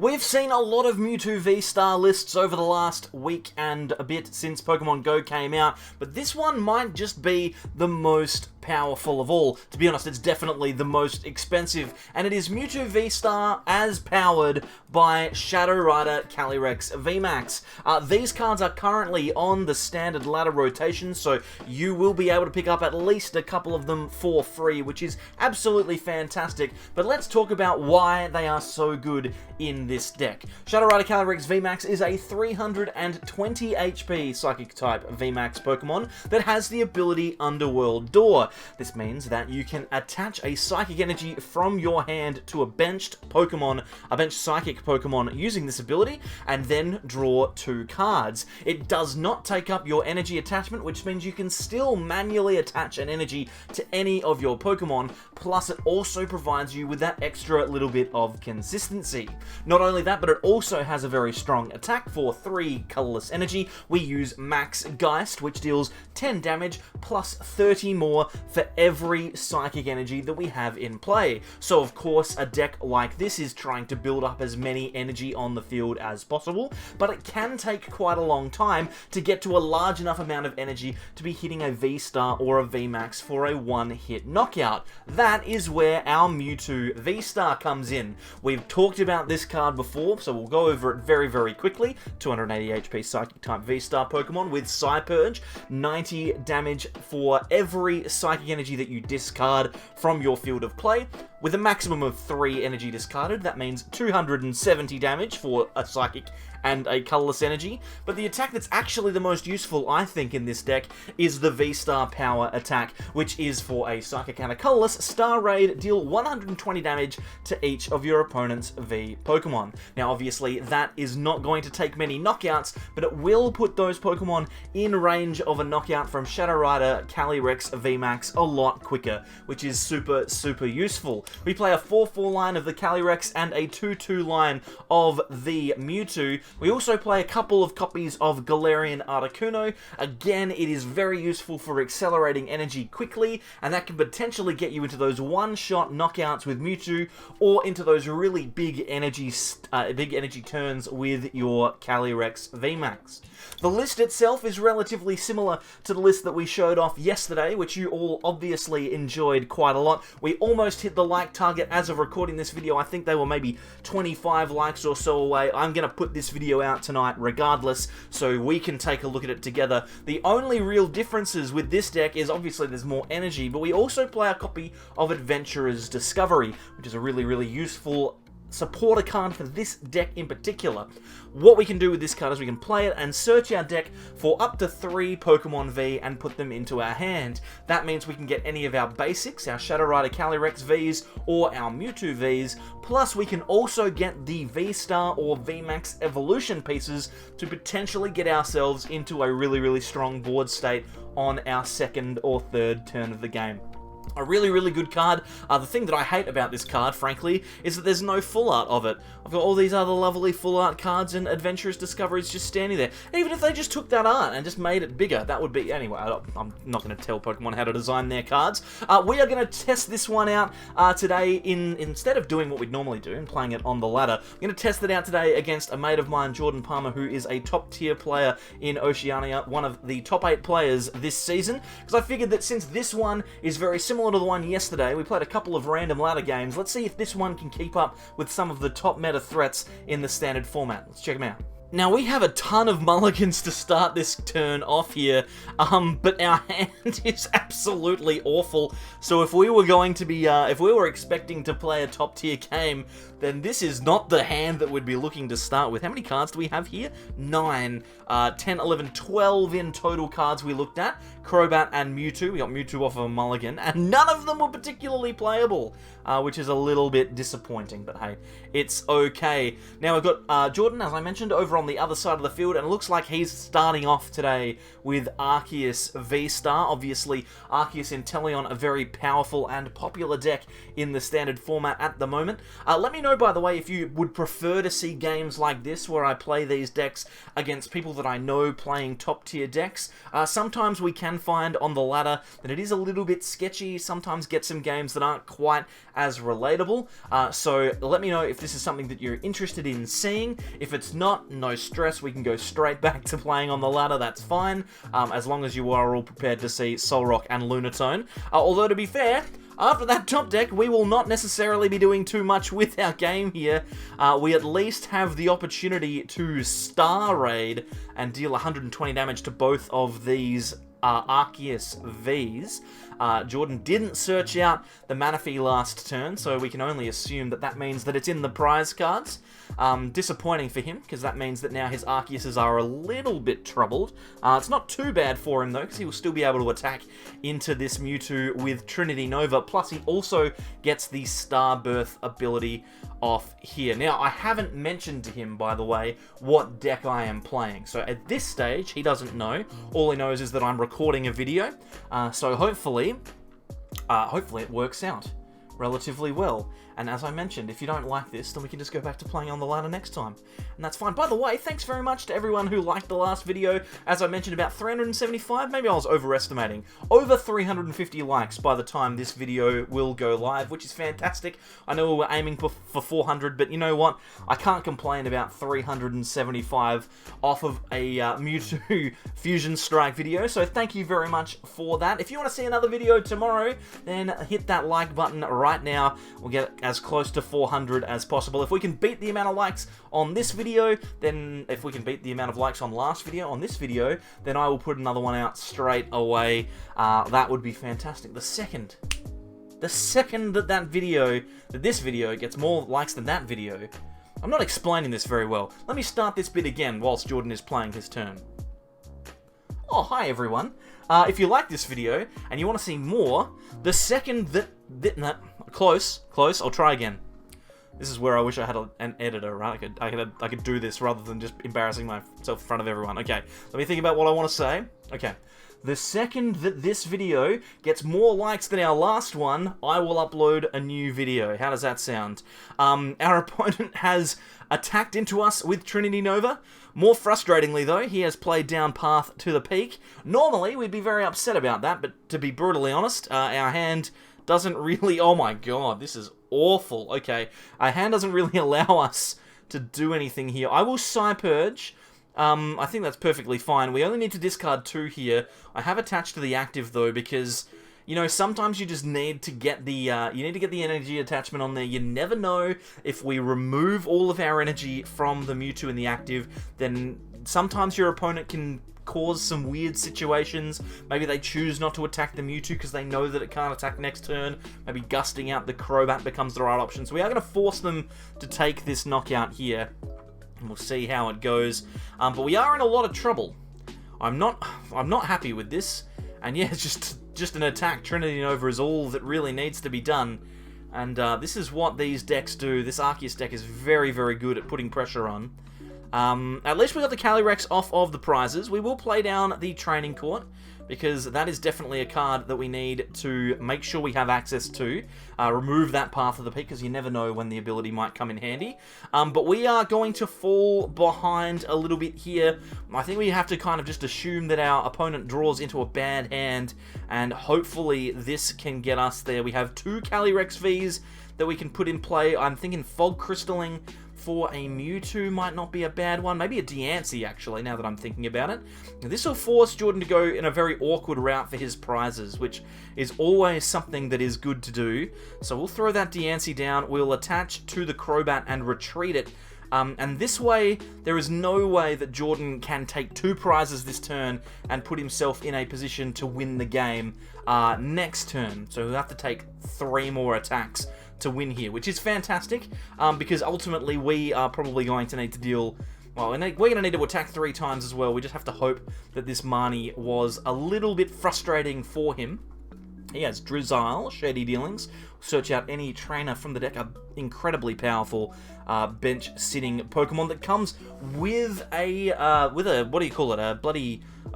We've seen a lot of Mewtwo V-Star lists over the last week and a bit since Pokemon Go came out, but this one might just be the most powerful of all. To be honest, it's definitely the most expensive, and it is Mewtwo V-Star as powered by Shadow Rider Calyrex VMAX. These cards are currently on the standard ladder rotation, so you will be able to pick up at least a couple of them for free, which is absolutely fantastic. But let's talk about why they are so good in this deck. Shadow Rider Calyrex VMAX is a 320 HP Psychic type VMAX Pokemon that has the ability Underworld Door. This means that you can attach a Psychic Energy from your hand to a benched Pokemon, a benched Psychic Pokemon using this ability, and then draw 2 cards. It does not take up your energy attachment, which means you can still manually attach an energy to any of your Pokemon, plus it also provides you with that extra little bit of consistency. Not only that, but it also has a very strong attack for 3 colorless energy. We use Max Geist, which deals 10 damage plus 30 more for every Psychic Energy that we have in play. So of course, a deck like this is trying to build up as many energy on the field as possible, but it can take quite a long time to get to a large enough amount of energy to be hitting a V-Star or a VMAX for a one-hit knockout. That is where our Mewtwo V-Star comes in. We've talked about this card before, so we'll go over it very, very quickly. 280 HP Psychic type V-Star Pokemon with Psy-Purge, 90 damage for every Psychic Energy that you discard from your field of play, with a maximum of 3 energy discarded. That means 270 damage for a Psychic and a colorless energy. But the attack that's actually the most useful, I think, in this deck is the V-Star Power attack, which is for a Psychic and a colorless Star Raid, deal 120 damage to each of your opponent's V Pokemon. Now, obviously, that is not going to take many knockouts, but it will put those Pokemon in range of a knockout from Shadow Rider Calyrex VMAX a lot quicker, which is super, super useful. We play a 4-4 line of the Calyrex and a 2-2 line of the Mewtwo. We also play a couple of copies of Galarian Articuno. Again, it is very useful for accelerating energy quickly, and that can potentially get you into those one-shot knockouts with Mewtwo, or into those really big energy turns with your Calyrex VMAX. The list itself is relatively similar to the list that we showed off yesterday, which you all obviously enjoyed quite a lot. We almost hit the like target as of recording this video. I think they were maybe 25 likes or so away. I'm going to put this video out tonight regardless, so we can take a look at it together. The only real differences with this deck is obviously there's more energy, but we also play a copy of Adventurer's Discovery, which is a really, really useful supporter card for this deck in particular. What we can do with this card is we can play it and search our deck for up to 3 Pokemon V and put them into our hand. That means we can get any of our basics, our Shadow Rider Calyrex Vs or our Mewtwo Vs, plus we can also get the V-Star or VMAX evolution pieces to potentially get ourselves into a really, really strong board state on our 2nd or 3rd turn of the game. A really, really good card. The thing that I hate about this card, frankly, is that there's no full art of it. I've got all these other lovely full art cards and Adventurous Discoveries just standing there. Even if they just took that art and just made it bigger, that would be... Anyway, I'm not going to tell Pokemon how to design their cards. We are going to test this one out today. Instead of doing what we'd normally do and playing it on the ladder, I'm going to test it out today against a mate of mine, Jordan Palmer, who is a top-tier player in Oceania, one of the top 8 players this season, because I figured that since this one is very similar to the one yesterday, we played a couple of random ladder games. Let's see if this one can keep up with some of the top meta threats in the standard format. Let's check them out. Now, we have a ton of mulligans to start this turn off here, but our hand is absolutely awful. So if we were going to be, if we were expecting to play a top tier game, then this is not the hand that we'd be looking to start with. How many cards do we have here? 9, 10, 11, 12 in total cards we looked at. Crobat and Mewtwo. We got Mewtwo off of a mulligan, and none of them were particularly playable, which is a little bit disappointing, but hey, it's okay. Now we've got Jordan, as I mentioned, over on the other side of the field, and it looks like he's starting off today with Arceus VSTAR. Obviously, Arceus Inteleon, a very powerful and popular deck in the standard format at the moment. Let me know, by the way, if you would prefer to see games like this, where I play these decks against people that I know playing top-tier decks. Sometimes we can find on the ladder that it is a little bit sketchy, sometimes get some games that aren't quite as relatable. So let me know if this is something that you're interested in seeing. If it's not, no stress, we can go straight back to playing on the ladder, that's fine, as long as you are all prepared to see Solrock and Lunatone. Although, to be fair, after that top deck, we will not necessarily be doing too much with our game here. We at least have the opportunity to Star Raid and deal 120 damage to both of these Arceus Vs. Jordan didn't search out the Manaphy last turn, so we can only assume that that means that it's in the prize cards. Disappointing for him, because that means that now his Arceuses are a little bit troubled. It's not too bad for him, though, because he will still be able to attack into this Mewtwo with Trinity Nova, plus he also gets the Starbirth ability off here. Now, I haven't mentioned to him, by the way, what deck I am playing, so at this stage, he doesn't know. All he knows is that I'm recording a video, so hopefully it works out relatively well. And as I mentioned, if you don't like this, then we can just go back to playing on the ladder next time. And that's fine. By the way, thanks very much to everyone who liked the last video. As I mentioned, about 375, maybe I was overestimating. Over 350 likes by the time this video will go live, which is fantastic. I know we were aiming for 400, but you know what? I can't complain about 375 off of a Mewtwo Fusion Strike video, so thank you very much for that. If you want to see another video tomorrow, then hit that like button right now. We'll get as close to 400 as possible. If we can beat the amount of likes on this video, then if we can beat the amount of likes on last video, on this video, then I will put another one out straight away. That would be fantastic. The second that this video gets more likes than that video, I'm not explaining this very well. Let me start this bit again whilst Jordan is playing his turn. Oh, hi everyone. If you like this video and you want to see more, the second that... Close, I'll try again. This is where I wish I had an editor, right? I could do this rather than just embarrassing myself in front of everyone. Okay, let me think about what I want to say. Okay. The second that this video gets more likes than our last one, I will upload a new video. How does that sound? Our opponent has attacked into us with Trinity Nova. More frustratingly, though, he has played down Path to the Peak. Normally, we'd be very upset about that, but to be brutally honest, our hand doesn't really... Oh my god, this is awful. Okay, our hand doesn't really allow us to do anything here. I will Psy-Purge. I think that's perfectly fine. We only need to discard 2 here. I have attached to the active, though, because, you know, sometimes you just need to get the, energy attachment on there. You never know if we remove all of our energy from the Mewtwo in the active, then sometimes your opponent can cause some weird situations. Maybe they choose not to attack the Mewtwo because they know that it can't attack next turn. Maybe gusting out the Crobat becomes the right option. So we are going to force them to take this knockout here. And we'll see how it goes. But we are in a lot of trouble. I'm not happy with this. And yeah, it's just an attack. Trinity Nova is all that really needs to be done. And this is what these decks do. This Arceus deck is very, very good at putting pressure on. At least we got the Calyrex off of the prizes. We will play down the Training Court, because that is definitely a card that we need to make sure we have access to. Remove that Path of the Peak, because you never know when the ability might come in handy. But we are going to fall behind a little bit here. I think we have to kind of just assume that our opponent draws into a bad hand, and hopefully this can get us there. We have 2 Calyrex Vs that we can put in play. I'm thinking Fog Crystalling for a Mewtwo might not be a bad one. Maybe a Diancie, actually, now that I'm thinking about it. This will force Jordan to go in a very awkward route for his prizes, which is always something that is good to do. So we'll throw that Diancie down, we'll attach to the Crobat and retreat it. And this way, there is no way that Jordan can take 2 prizes this turn and put himself in a position to win the game next turn. So he'll have to take 3 more attacks to win here, which is fantastic, because ultimately we are probably going to need to deal... Well, we're going to need to attack 3 times as well. We just have to hope that this Marnie was a little bit frustrating for him. He has Drizzile, Shady Dealings. Search out any trainer from the deck. An incredibly powerful bench-sitting Pokemon that comes with a what do you call it? A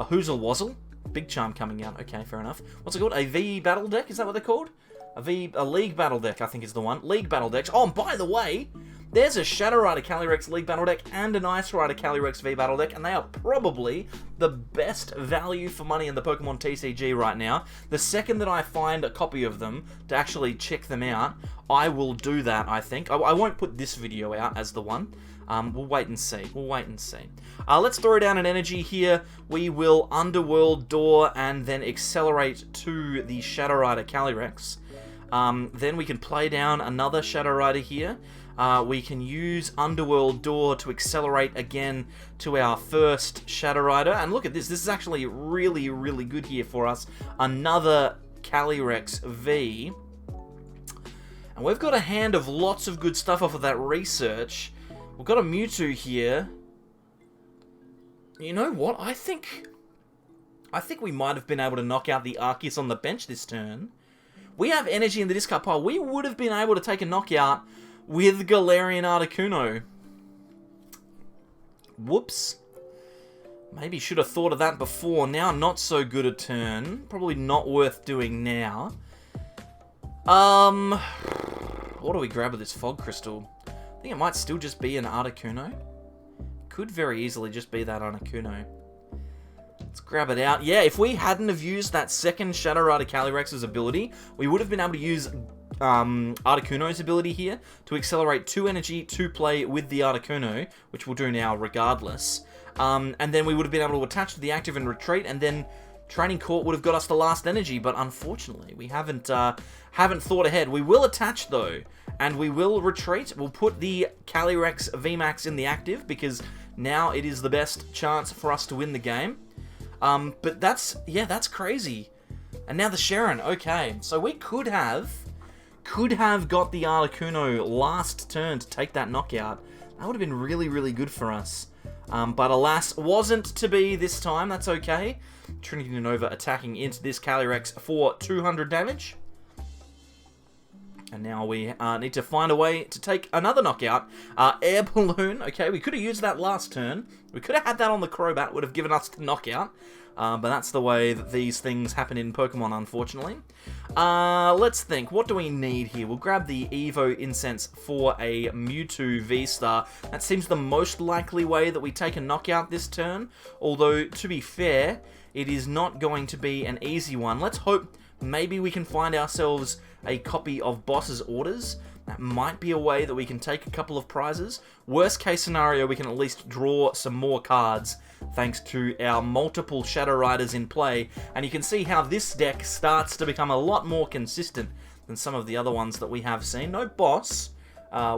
Hoozle Wazzle. Big Charm coming out. Okay, fair enough. What's it called? A V Battle Deck? Is that what they're called? A League Battle Deck, I think is the one. League Battle Decks. Oh, and by the way, there's a Shadow Rider Calyrex League Battle Deck and an Ice Rider Calyrex V Battle Deck, and they are probably the best value for money in the Pokemon TCG right now. The second that I find a copy of them to actually check them out, I will do that, I think. I won't put this video out as the one. We'll wait and see. Let's throw down an energy here. We will Underworld Door and then accelerate to the Shadow Rider Calyrex. Then we can play down another Shadow Rider here. We can use Underworld Door to accelerate again to our first Shadow Rider. And look at this. This is actually really, really good here for us. Another Calyrex V. And we've got a hand of lots of good stuff off of that research. We've got a Mewtwo here. You know what? I think we might have been able to knock out the Arceus on the bench this turn. We have energy in the discard pile. We would have been able to take a knockout with Galarian Articuno. Whoops. Maybe should have thought of that before. Now not so good a turn. Probably not worth doing now. What do we grab with this Fog Crystal? I think it might still just be an Articuno. Could very easily just be that Articuno. Let's grab it out. Yeah, if we hadn't have used that second Shadow Rider Calyrex's ability, we would have been able to use Articuno's ability here to accelerate 2 energy to play with the Articuno, which we'll do now regardless. And then we would have been able to attach to the active and retreat, and then Training Court would have got us the last energy, but unfortunately we haven't thought ahead. We will attach though, and we will retreat. We'll put the Calyrex VMAX in the active because now it is the best chance for us to win the game. But that's crazy. And now the Sharon. Okay, so we could have got the Articuno last turn to take that knockout. That would have been really, really good for us. But alas, wasn't to be this time. That's okay. Trinity Nova attacking into this Calyrex for 200 damage. And now we need to find a way to take another knockout. Air Balloon. Okay, we could have used that last turn. We could have had that on the Crobat. Would have given us the knockout. But that's the way that these things happen in Pokemon, unfortunately. Let's think. What do we need here? We'll grab the Evo Incense for a Mewtwo VSTAR. That seems the most likely way that we take a knockout this turn. Although, to be fair, it is not going to be an easy one. Let's hope maybe we can find ourselves a copy of Boss's Orders. That might be a way that we can take a couple of prizes. Worst case scenario, we can at least draw some more cards thanks to our multiple Shadow Riders in play. And you can see how this deck starts to become a lot more consistent than some of the other ones that we have seen. No boss,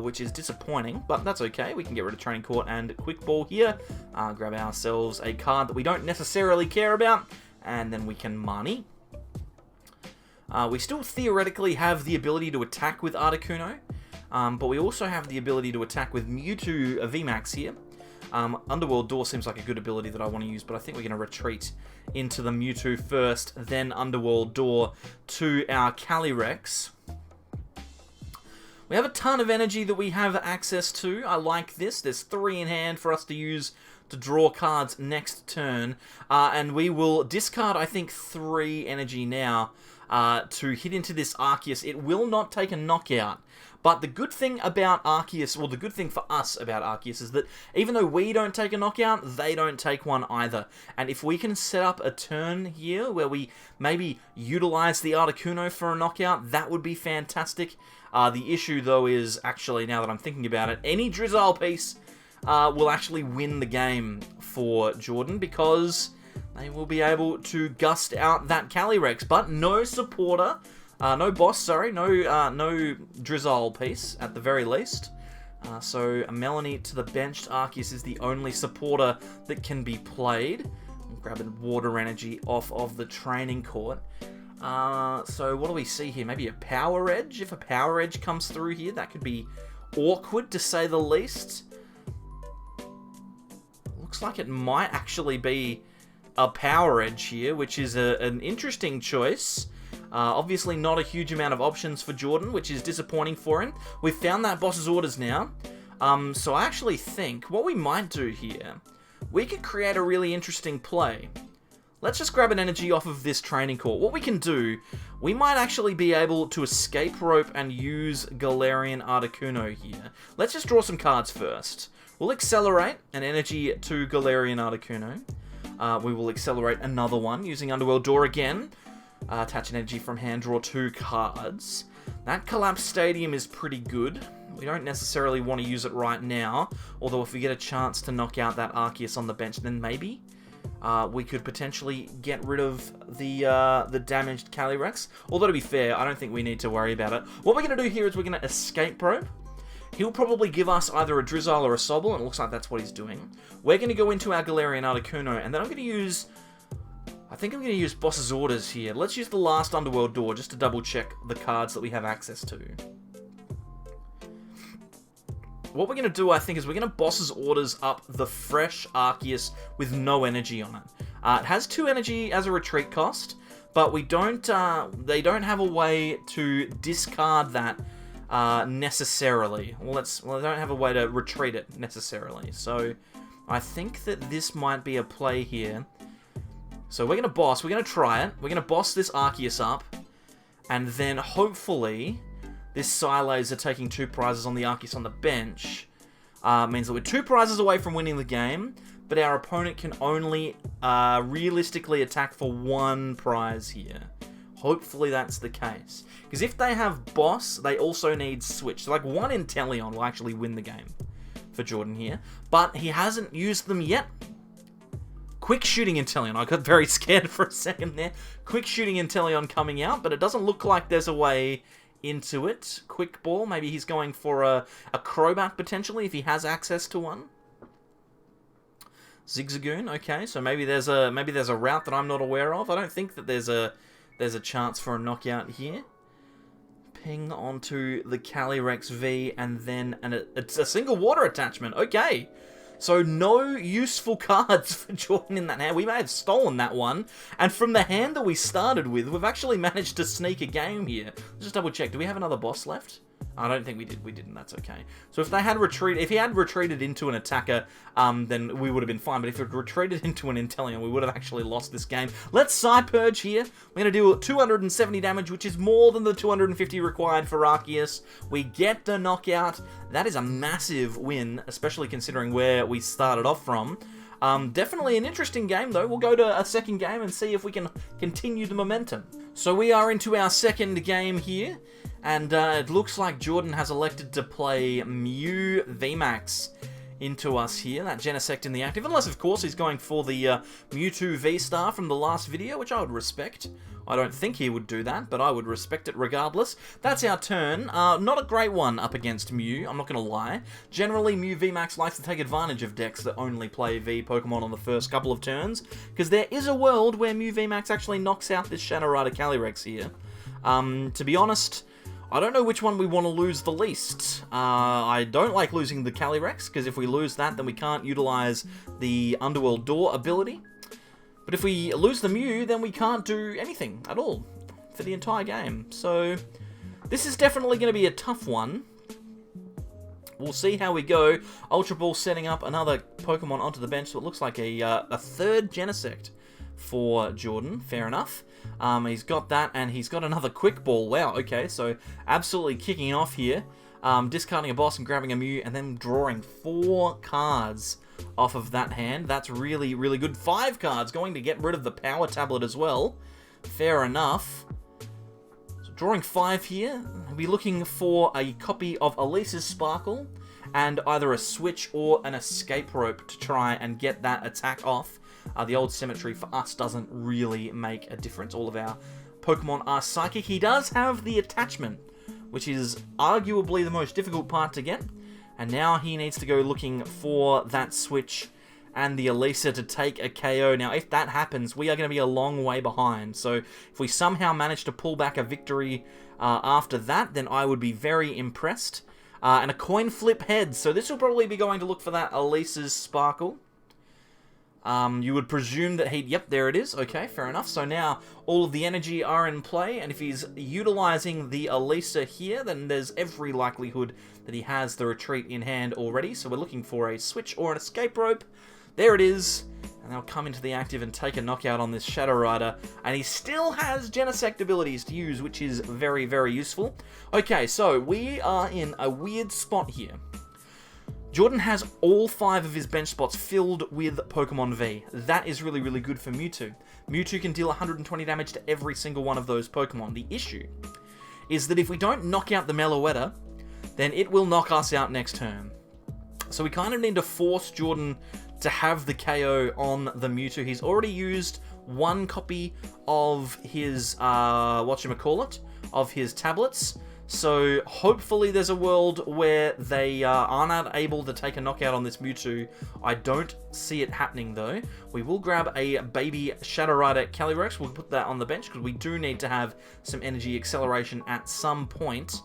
which is disappointing, but that's okay. We can get rid of Training Court and Quick Ball here. Grab ourselves a card that we don't necessarily care about, and then we can Marnie. We still theoretically have the ability to attack with Articuno, but we also have the ability to attack with Mewtwo VMAX here. Underworld Door seems like a good ability that I want to use, but I think we're going to retreat into the Mewtwo first, then Underworld Door to our Calyrex. We have a ton of energy that we have access to. I like this. There's 3 in hand for us to use to draw cards next turn, and we will discard, I think, 3 energy now to hit into this Arceus. It will not take a knockout, but the good thing about Arceus, well, the good thing for us about Arceus is that even though we don't take a knockout, they don't take one either. And if we can set up a turn here where we maybe utilize the Articuno for a knockout, that would be fantastic. The issue, though, is actually, now that I'm thinking about it, any Drizzile piece will actually win the game for Jordan because they will be able to gust out that Calyrex, but no supporter, no boss, sorry, no Drizzile piece at the very least. So a Melanie to the benched Arceus is the only supporter that can be played. I'm grabbing Water Energy off of the Training Court. So what do we see here? Maybe a Power Edge? If a Power Edge comes through here, that could be awkward to say the least. Looks like it might actually be a Power Edge here, which is an interesting choice. Obviously not a huge amount of options for Jordan, which is disappointing for him. We've found that boss's orders now. So I actually think what we might do here, we could create a really interesting play. Let's just grab an energy off of this training court. What we can do, we might actually be able to escape rope and use Galarian Articuno here. Let's just draw some cards first. We'll accelerate an energy to Galarian Articuno. We will accelerate another one using Underworld Door again. Attach an energy from hand, draw 2 cards. That Collapse Stadium is pretty good. We don't necessarily want to use it right now, although if we get a chance to knock out that Arceus on the bench, then maybe we could potentially get rid of the damaged Calyrex. Although, to be fair, I don't think we need to worry about it. What we're going to do here is we're going to escape rope. He'll probably give us either a Drizzile or a Sobble, and it looks like that's what he's doing. We're going to go into our Galarian Articuno, and then I'm going to use... I think I'm going to use Boss's Orders here. Let's use the last Underworld Door just to double check the cards that we have access to. What we're going to do, I think, is we're going to Boss's Orders up the fresh Arceus with no energy on it. It has 2 energy as a retreat cost, but we don't. They don't have a way to discard that necessarily. Well, they don't have a way to retreat it necessarily. So I think that this might be a play here. So we're going to boss. We're going to try it. We're going to boss this Arceus up, and then hopefully this Sableyes are taking 2 prizes on the Arceus on the bench. Means that we're 2 prizes away from winning the game, but our opponent can only realistically attack for 1 prize here. Hopefully that's the case. Because if they have boss, they also need switch. So like 1 Inteleon will actually win the game for Jordan here. But he hasn't used them yet. Quick Shooting Inteleon. I got very scared for a second there. Quick Shooting Inteleon coming out, but it doesn't look like there's a way into it. Quick Ball. Maybe he's going for a Crobat potentially if he has access to one. Zigzagoon. Okay, so maybe there's a route that I'm not aware of. I don't think that there's a chance for a knockout here. Ping onto the Calyrex V, and then it's a single water attachment. Okay. So no useful cards for Jordan in that hand. We may have stolen that one. And from the hand that we started with, we've actually managed to sneak a game here. Let's just double check. Do we have another boss left? I don't think we did. We didn't. That's okay. So if he had retreated into an attacker, then we would have been fine. But if it retreated into an Inteleon, we would have actually lost this game. Let's Psy-Purge here. We're going to do 270 damage, which is more than the 250 required for Arceus. We get the knockout. That is a massive win, especially considering where we started off from. Definitely an interesting game, though. We'll go to a second game and see if we can continue the momentum. So we are into our second game here. And it looks like Jordan has elected to play Mew VMAX into us here. That Genesect in the active. Unless, of course, he's going for the Mewtwo VSTAR from the last video, which I would respect. I don't think he would do that, but I would respect it regardless. That's our turn. Not a great one up against Mew, I'm not going to lie. Generally, Mew VMAX likes to take advantage of decks that only play V Pokemon on the first couple of turns, because there is a world where Mew VMAX actually knocks out this Shadow Rider Calyrex here. To be honest, I don't know which one we want to lose the least. I don't like losing the Calyrex, because if we lose that, then we can't utilize the Underworld Door ability. But if we lose the Mew, then we can't do anything at all for the entire game. So this is definitely going to be a tough one. We'll see how we go. Ultra Ball setting up another Pokemon onto the bench, so it looks like a third Genesect for Jordan. Fair enough. He's got that, and he's got another Quick Ball. Wow, okay, so absolutely kicking off here. Discarding a boss and grabbing a Mew, and then drawing 4 cards off of that hand. That's really, really good. 5 cards, going to get rid of the Power Tablet as well. Fair enough. So drawing 5 here. We'll be looking for a copy of Elise's Sparkle, and either a switch or an escape rope to try and get that attack off. The old Symmetry for us doesn't really make a difference. All of our Pokemon are Psychic. He does have the attachment, which is arguably the most difficult part to get. And now he needs to go looking for that switch and the Elisa to take a KO. Now, if that happens, we are going to be a long way behind. So if we somehow manage to pull back a victory after that, then I would be very impressed. And a coin flip head. So this will probably be going to look for that Elisa's Sparkle. You would presume that he'd... Yep, there it is. Okay, fair enough. So now all of the energy are in play, and if he's utilizing the Elisa here, then there's every likelihood that he has the retreat in hand already. So we're looking for a switch or an escape rope. There it is. And they'll come into the active and take a knockout on this Shadow Rider. And he still has Genesect abilities to use, which is very, very useful. Okay, so we are in a weird spot here. Jordan has all 5 of his bench spots filled with Pokemon V. That is really, really good for Mewtwo. Mewtwo can deal 120 damage to every single one of those Pokemon. The issue is that if we don't knock out the Meloetta, then it will knock us out next turn. So we kind of need to force Jordan to have the KO on the Mewtwo. He's already used 1 copy of his, whatchamacallit, of his tablets. So hopefully there's a world where they are not able to take a knockout on this Mewtwo. I don't see it happening though. We will grab a baby Shadow Rider Calyrex. We'll put that on the bench because we do need to have some energy acceleration at some point.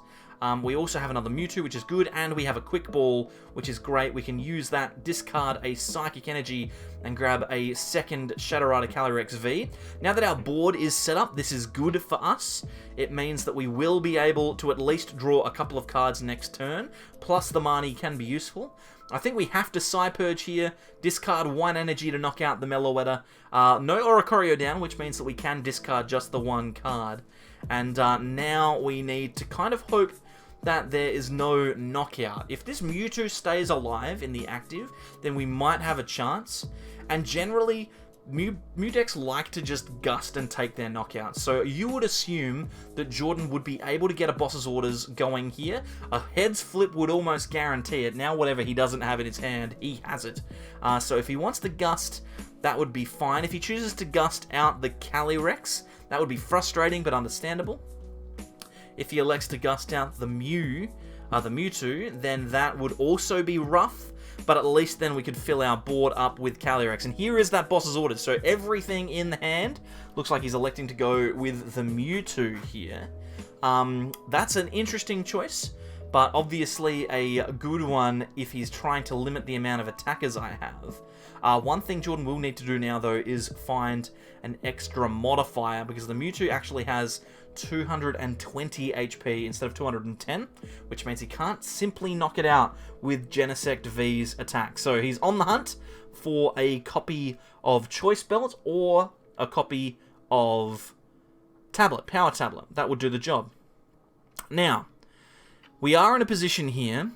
We also have another Mewtwo, which is good, and we have a Quick Ball, which is great. We can use that, discard a Psychic Energy, and grab a second Shadow Rider Calyrex V. Now that our board is set up, this is good for us. It means that we will be able to at least draw a couple of cards next turn, plus the Marnie can be useful. I think we have to Psy-Purge here, discard 1 energy to knock out the Meloetta. No Oricorio down, which means that we can discard just the 1 card. And now we need to kind of hope that there is no knockout. If this Mewtwo stays alive in the active, then we might have a chance. And generally, Mew decks like to just gust and take their knockouts. So you would assume that Jordan would be able to get a boss's orders going here. A heads flip would almost guarantee it. Now whatever he doesn't have in his hand, he has it. So if he wants to gust, that would be fine. If he chooses to gust out the Calyrex, that would be frustrating but understandable. If he elects to gust out the Mewtwo, then that would also be rough, but at least then we could fill our board up with Calyrex. And here is that boss's orders. So everything in the hand looks like he's electing to go with the Mewtwo here. That's an interesting choice, but obviously a good one if he's trying to limit the amount of attackers I have. One thing Jordan will need to do now, though, is find an extra modifier, because the Mewtwo actually has 220 HP instead of 210, which means he can't simply knock it out with Genesect V's attack. So he's on the hunt for a copy of Choice Belt or a copy of Power Tablet. That would do the job. Now, we are in a position here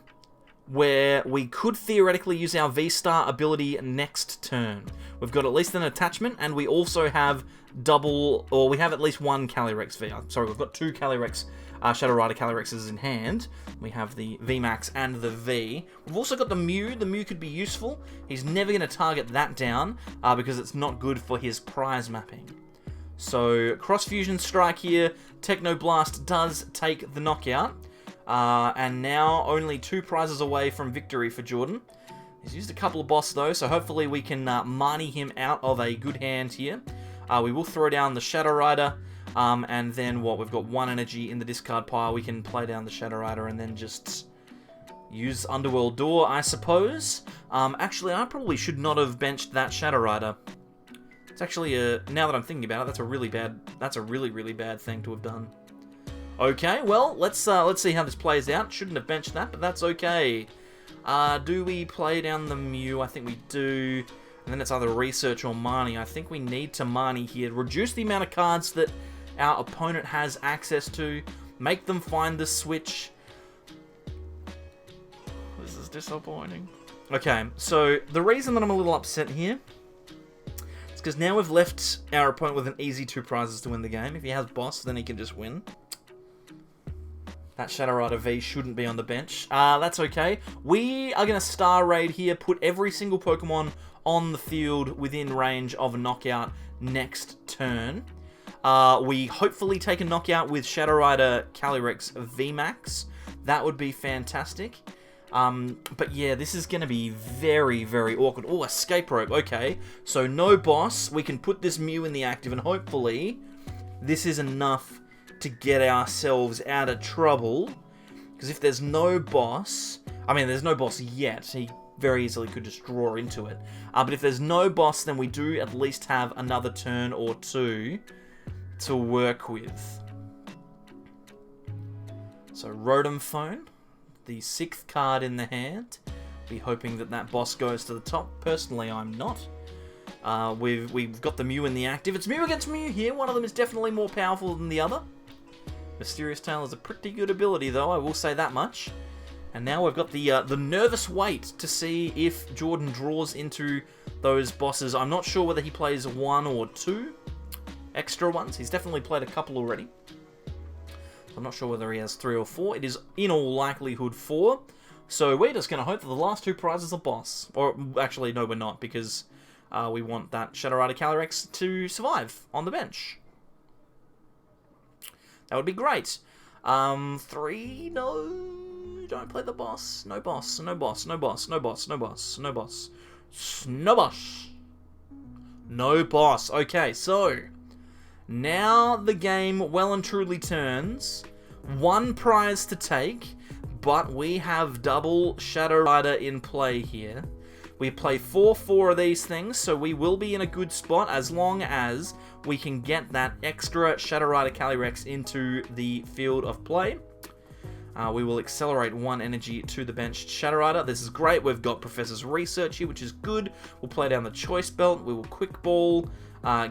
where we could theoretically use our VSTAR ability next turn. We've got at least an attachment, and we also have we have at least 1 Calyrex V. Sorry, we've got 2 Calyrex, Shadow Rider Calyrexes in hand. We have the VMAX and the V. We've also got the Mew. The Mew could be useful. He's never going to target that down, because it's not good for his prize mapping. So, Cross Fusion Strike here. Techno Blast does take the knockout. And now only 2 prizes away from victory for Jordan. He's used a couple of boss though, so hopefully we can Marnie him out of a good hand here. We will throw down the Shadow Rider, and then we've got 1 energy in the discard pile. We can play down the Shadow Rider and then just use Underworld Door, I suppose. Actually, I probably should not have benched that Shadow Rider. It's actually now that I'm thinking about it, that's a really, really bad thing to have done. Okay, well, let's see how this plays out. Shouldn't have benched that, but that's okay. Do we play down the Mew? I think we do. And then it's either Research or Marnie. I think we need to Marnie here. Reduce the amount of cards that our opponent has access to. Make them find the switch. This is disappointing. Okay, so the reason that I'm a little upset here is because now we've left our opponent with an easy 2 prizes to win the game. If he has boss, then he can just win. That Shadow Rider V shouldn't be on the bench. That's okay. We are going to Star Raid here, put every single Pokemon on the field within range of a knockout next turn. We hopefully take a knockout with Shadow Rider Calyrex VMAX. That would be fantastic. But yeah, this is going to be very, very awkward. Oh, Escape Rope. Okay, so no boss. We can put this Mew in the active, and hopefully this is enough to get ourselves out of trouble. Because if there's no boss... I mean, there's no boss yet. very easily could just draw into it. But if there's no boss, then we do at least have another turn or two to work with. So Rotom Phone, the 6th card in the hand. Be hoping that that boss goes to the top. Personally, I'm not. We've got the Mew in the active. It's Mew against Mew here. One of them is definitely more powerful than the other. Mysterious Tail is a pretty good ability, though, I will say that much. And now we've got the nervous wait to see if Jordan draws into those bosses. I'm not sure whether he plays 1 or 2 extra ones. He's definitely played a couple already. I'm not sure whether he has 3 or 4. It is in all likelihood 4. So we're just going to hope that the last 2 prizes are boss. Or actually, no, we're not, because we want that Shadow Rider Calyrex to survive on the bench. That would be great. 3, no. Don't play the boss. No boss, no boss, no boss, no boss, no boss, no boss. No boss. No boss. Okay, so now the game well and truly turns. 1 prize to take, but we have double Shadow Rider in play here. We play 4 of these things, so we will be in a good spot as long as we can get that extra Shadow Rider Calyrex into the field of play. We will accelerate 1 energy to the bench Shadow Rider. This is great. We've got Professor's Research here, which is good. We'll play down the Choice Belt. We will Quick Ball.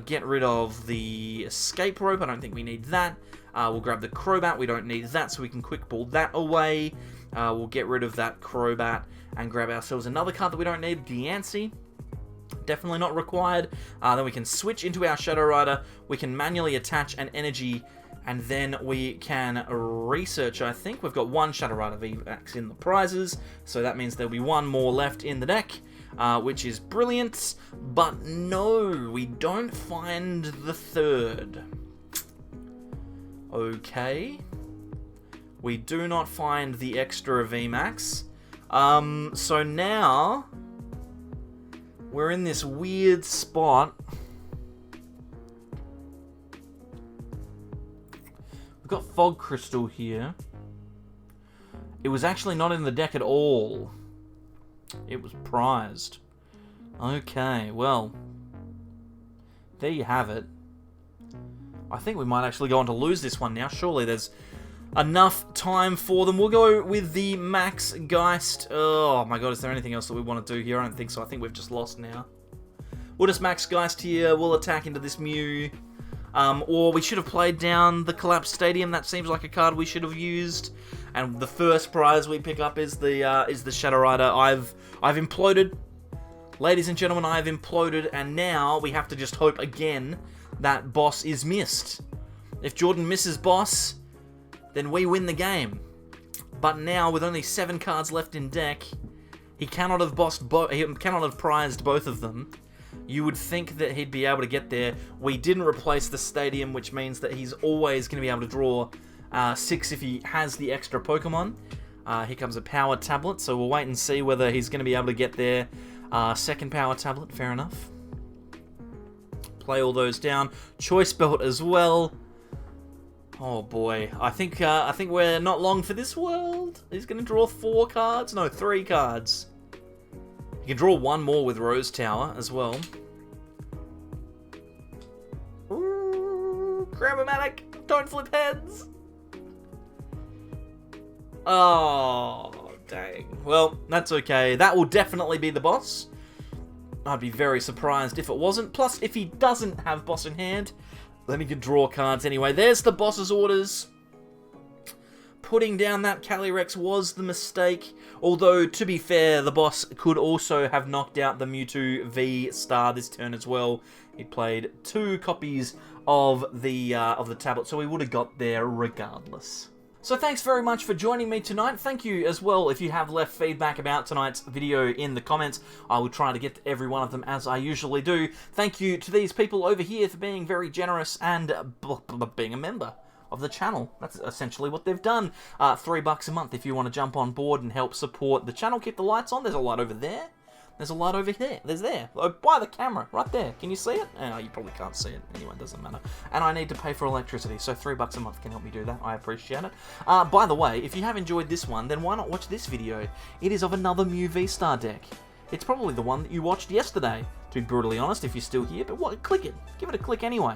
Get rid of the Escape Rope. I don't think we need that. We'll grab the Crobat. We don't need that, so we can Quick Ball that away. We'll get rid of that Crobat and grab ourselves another card that we don't need, Diancie. Definitely not required. Then we can switch into our Shadow Rider. We can manually attach an energy, and then we can research, I think. We've got 1 Shadow Rider VMAX in the prizes, so that means there'll be 1 more left in the deck, which is brilliant. But no, we don't find the 3rd. Okay. We do not find the extra VMAX. So now we're in this weird spot. We've got Fog Crystal here. It was actually not in the deck at all. It was prized. Okay, well, there you have it. I think we might actually go on to lose this one now. Surely there's enough time for them. We'll go with the Max Geist. Oh my god, is there anything else that we want to do here? I don't think so. I think we've just lost now. We'll just Max Geist here. We'll attack into this Mew. Or we should have played down the Collapsed Stadium. That seems like a card we should have used. And the first prize we pick up is the Shadow Rider. I've imploded. Ladies and gentlemen, I have imploded. And now we have to just hope again that boss is missed. If Jordan misses boss, then we win the game. But now, with only 7 cards left in deck, he cannot have prized both of them. You would think that he'd be able to get there. We didn't replace the stadium, which means that he's always going to be able to draw 6 if he has the extra Pokemon. Here comes a Power Tablet, so we'll wait and see whether he's going to be able to get there. Second Power Tablet, fair enough. Play all those down. Choice Belt as well. Oh boy, I think we're not long for this world. He's going to draw 4 cards? No, 3 cards. You can draw 1 more with Rose Tower as well. Ooh, Crabomatic, don't flip heads. Oh, dang. Well, that's okay. That will definitely be the boss. I'd be very surprised if it wasn't. Plus, if he doesn't have boss in hand, then he can draw cards anyway. There's the boss's orders. Putting down that Calyrex was the mistake. Although, to be fair, the boss could also have knocked out the Mewtwo VSTAR this turn as well. He played 2 copies of the tablet, so we would have got there regardless. So thanks very much for joining me tonight. Thank you as well if you have left feedback about tonight's video in the comments. I will try to get to every one of them as I usually do. Thank you to these people over here for being very generous and being a member of the channel. That's essentially what they've done. $3 a month if you want to jump on board and help support the channel. Keep the lights on. There's a light over there. There's a lot over here. There's there. Oh, by the camera. Right there. Can you see it? Oh, you probably can't see it. Anyway, it doesn't matter. And I need to pay for electricity, so $3 a month can help me do that. I appreciate it. By the way, if you have enjoyed this one, then why not watch this video? It is of another Mew V-Star deck. It's probably the one that you watched yesterday, to be brutally honest, if you're still here. But what? Click it. Give it a click anyway.